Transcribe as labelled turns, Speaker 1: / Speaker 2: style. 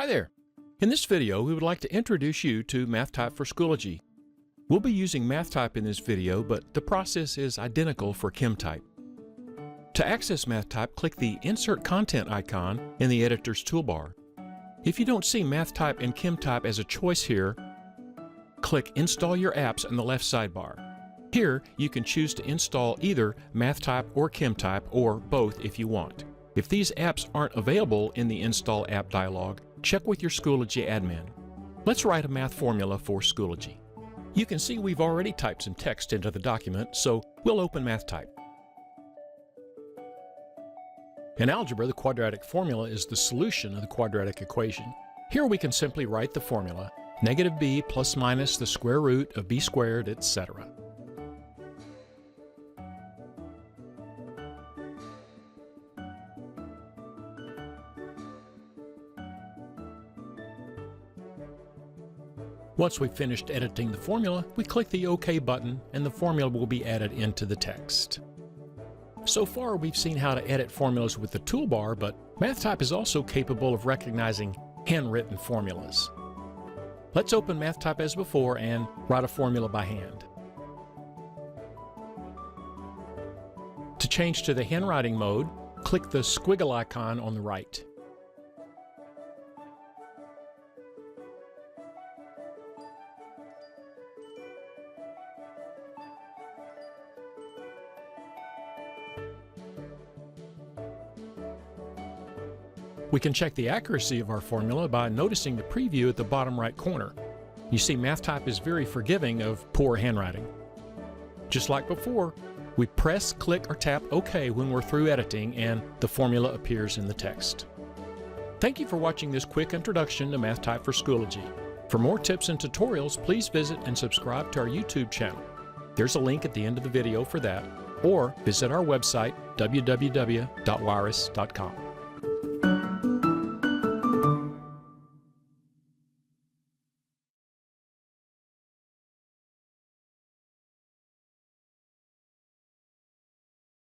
Speaker 1: Hi there! In this video, we would like to introduce you to MathType for Schoology. We'll be using MathType in this video, but the process is identical for ChemType. To access MathType, click the Insert Content icon in the editor's toolbar. If you don't see MathType and ChemType as a choice here, click Install Your Apps in the left sidebar. Here, you can choose to install either MathType or ChemType, or both if you want. If these apps aren't available in the Install App dialog, check with your Schoology admin. Let's write a math formula for Schoology. You can see we've already typed some text into the document, so we'll open MathType. In algebra, the quadratic formula is the solution of the quadratic equation. Here we can simply write the formula, negative b plus minus the square root of b squared, etc. Once we've finished editing the formula, we click the OK button and the formula will be added into the text. So far, we've seen how to edit formulas with the toolbar, but MathType is also capable of recognizing handwritten formulas. Let's open MathType as before and write a formula by hand. To change to the handwriting mode, click the squiggle icon on the right. We can check the accuracy of our formula by noticing the preview at the bottom right corner. You see, MathType is very forgiving of poor handwriting. Just like before, we press, click, or tap OK when we're through editing and the formula appears in the text. Thank you for watching this quick introduction to MathType for Schoology. For more tips and tutorials, please visit and subscribe to our YouTube channel. There's a link at the end of the video for that, or visit our website, www.wiris.com.